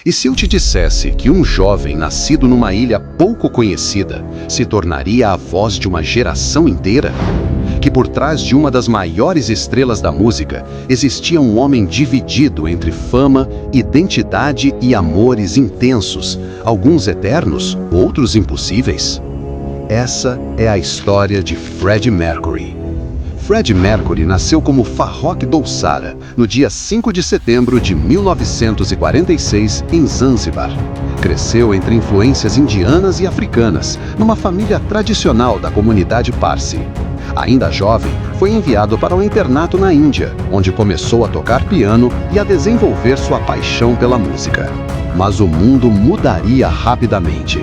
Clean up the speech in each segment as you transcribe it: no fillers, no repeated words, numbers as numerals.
E se eu te dissesse que um jovem nascido numa ilha pouco conhecida se tornaria a voz de uma geração inteira? Que por trás de uma das maiores estrelas da música existia um homem dividido entre fama, identidade e amores intensos, alguns eternos, outros impossíveis? Essa é a história de Freddie Mercury. Freddie Mercury nasceu como Farrokh Bulsara, no dia 5 de setembro de 1946, em Zanzibar. Cresceu entre influências indianas e africanas, numa família tradicional da comunidade Parsi. Ainda jovem, foi enviado para um internato na Índia, onde começou a tocar piano e a desenvolver sua paixão pela música. Mas o mundo mudaria rapidamente.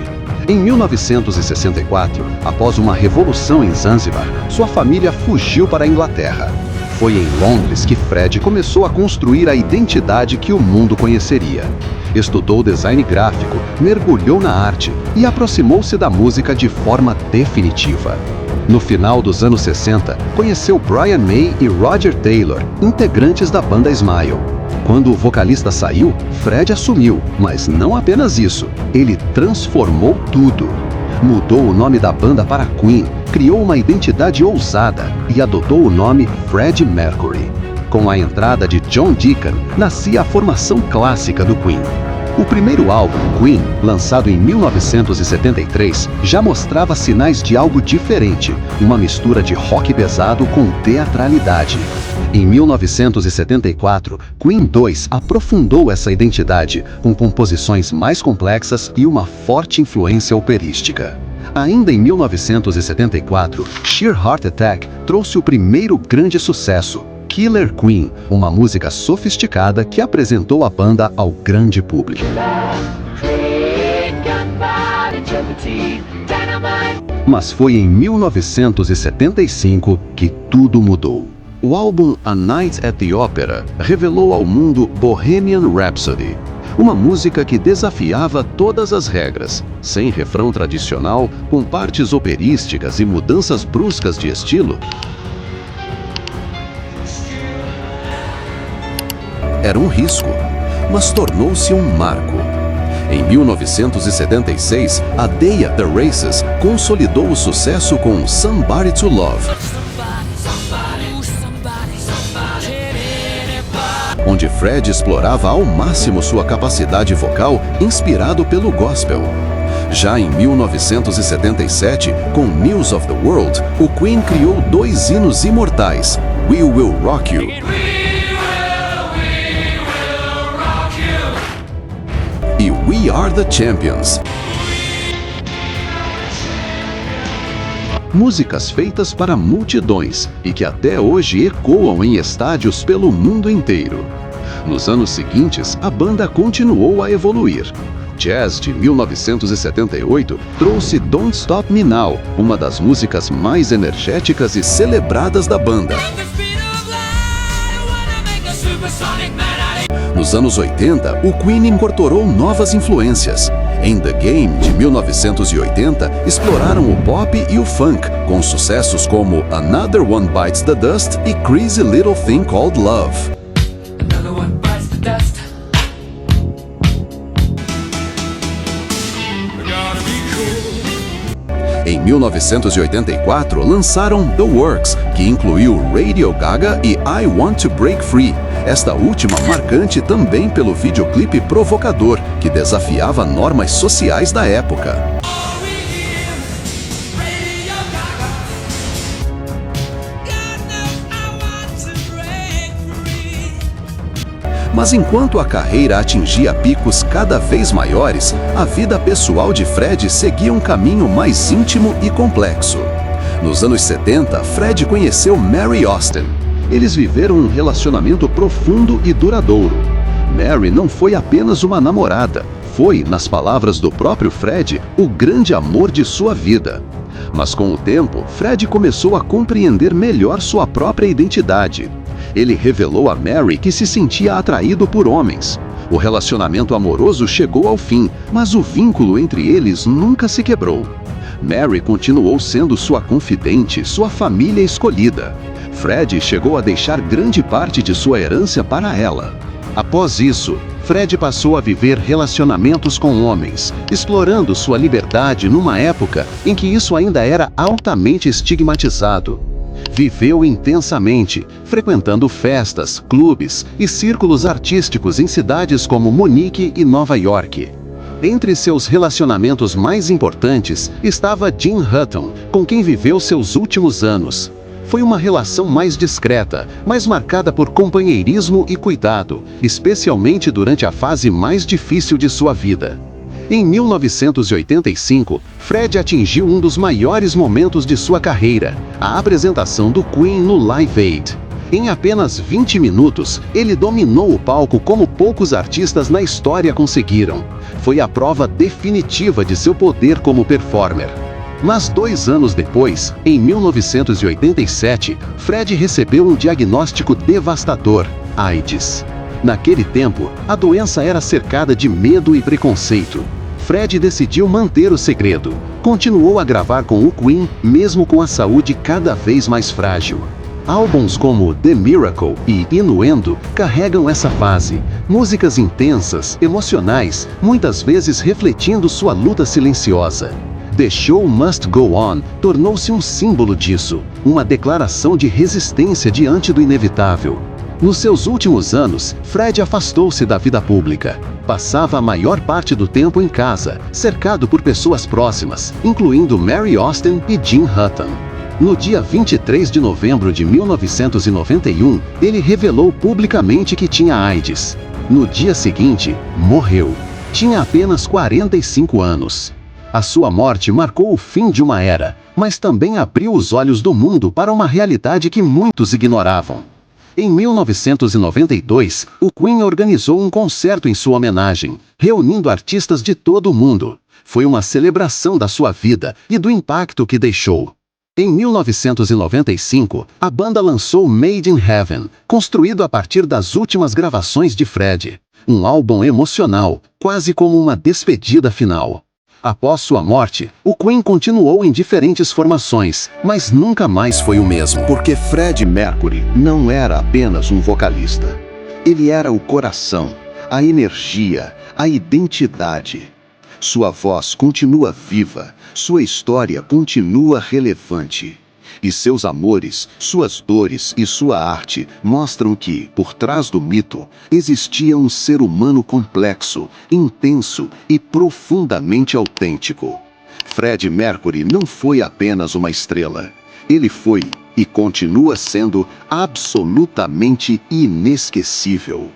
Em 1964, após uma revolução em Zanzibar, sua família fugiu para a Inglaterra. Foi em Londres que Freddie começou a construir a identidade que o mundo conheceria. Estudou design gráfico, mergulhou na arte e aproximou-se da música de forma definitiva. No final dos anos 60, conheceu Brian May e Roger Taylor, integrantes da banda Smile. Quando o vocalista saiu, Freddie assumiu, mas não apenas isso, ele transformou tudo. Mudou o nome da banda para Queen, criou uma identidade ousada e adotou o nome Freddie Mercury. Com a entrada de John Deacon, nascia a formação clássica do Queen. O primeiro álbum, Queen, lançado em 1973, já mostrava sinais de algo diferente, uma mistura de rock pesado com teatralidade. Em 1974, Queen 2 aprofundou essa identidade, com composições mais complexas e uma forte influência operística. Ainda em 1974, Sheer Heart Attack trouxe o primeiro grande sucesso, Killer Queen, uma música sofisticada que apresentou a banda ao grande público. Mas foi em 1975 que tudo mudou. O álbum A Night at the Opera revelou ao mundo Bohemian Rhapsody, uma música que desafiava todas as regras, sem refrão tradicional, com partes operísticas e mudanças bruscas de estilo. Era um risco, mas tornou-se um marco. Em 1976, a Day at the Races consolidou o sucesso com Somebody to Love, onde Freddie explorava ao máximo sua capacidade vocal inspirado pelo gospel. Já em 1977, com News of the World, o Queen criou dois hinos imortais, We Will Rock You e We Are the Champions. Músicas feitas para multidões e que até hoje ecoam em estádios pelo mundo inteiro. Nos anos seguintes, a banda continuou a evoluir. Jazz de 1978 trouxe Don't Stop Me Now, uma das músicas mais energéticas e celebradas da banda. Nos anos 80, o Queen incorporou novas influências. Em The Game, de 1980, exploraram o pop e o funk, com sucessos como Another One Bites the Dust e Crazy Little Thing Called Love. Em 1984, lançaram The Works, que incluiu Radio Gaga e I Want to Break Free. Esta última marcante também pelo videoclipe provocador, que desafiava normas sociais da época. Mas enquanto a carreira atingia picos cada vez maiores, a vida pessoal de Freddie seguia um caminho mais íntimo e complexo. Nos anos 70, Freddie conheceu Mary Austin. Eles viveram um relacionamento profundo e duradouro. Mary não foi apenas uma namorada, foi, nas palavras do próprio Freddie, o grande amor de sua vida. Mas com o tempo, Freddie começou a compreender melhor sua própria identidade. Ele revelou a Mary que se sentia atraído por homens. O relacionamento amoroso chegou ao fim, mas o vínculo entre eles nunca se quebrou. Mary continuou sendo sua confidente, sua família escolhida. Freddie chegou a deixar grande parte de sua herança para ela. Após isso, Fred passou a viver relacionamentos com homens, explorando sua liberdade numa época em que isso ainda era altamente estigmatizado. Viveu intensamente, frequentando festas, clubes e círculos artísticos em cidades como Munique e Nova York. Entre seus relacionamentos mais importantes estava Jean Hutton, com quem viveu seus últimos anos. Foi uma relação mais discreta, mas marcada por companheirismo e cuidado, especialmente durante a fase mais difícil de sua vida. Em 1985, Fred atingiu um dos maiores momentos de sua carreira, a apresentação do Queen no Live Aid. Em apenas 20 minutos, ele dominou o palco como poucos artistas na história conseguiram. Foi a prova definitiva de seu poder como performer. Mas 2 anos depois, em 1987, Fred recebeu um diagnóstico devastador: AIDS. Naquele tempo, a doença era cercada de medo e preconceito. Fred decidiu manter o segredo. Continuou a gravar com o Queen, mesmo com a saúde cada vez mais frágil. Álbuns como The Miracle e Innuendo carregam essa fase. Músicas intensas, emocionais, muitas vezes refletindo sua luta silenciosa. The Show Must Go On tornou-se um símbolo disso, uma declaração de resistência diante do inevitável. Nos seus últimos anos, Fred afastou-se da vida pública. Passava a maior parte do tempo em casa, cercado por pessoas próximas, incluindo Mary Austin e Jean Hutton. No dia 23 de novembro de 1991, ele revelou publicamente que tinha AIDS. No dia seguinte, morreu. Tinha apenas 45 anos. A sua morte marcou o fim de uma era, mas também abriu os olhos do mundo para uma realidade que muitos ignoravam. Em 1992, o Queen organizou um concerto em sua homenagem, reunindo artistas de todo o mundo. Foi uma celebração da sua vida e do impacto que deixou. Em 1995, a banda lançou Made in Heaven, construído a partir das últimas gravações de Fred. Um álbum emocional, quase como uma despedida final. Após sua morte, o Queen continuou em diferentes formações, mas nunca mais foi o mesmo. Porque Freddie Mercury não era apenas um vocalista. Ele era o coração, a energia, a identidade. Sua voz continua viva, sua história continua relevante. E seus amores, suas dores e sua arte mostram que, por trás do mito, existia um ser humano complexo, intenso e profundamente autêntico. Freddie Mercury não foi apenas uma estrela. Ele foi, e continua sendo, absolutamente inesquecível.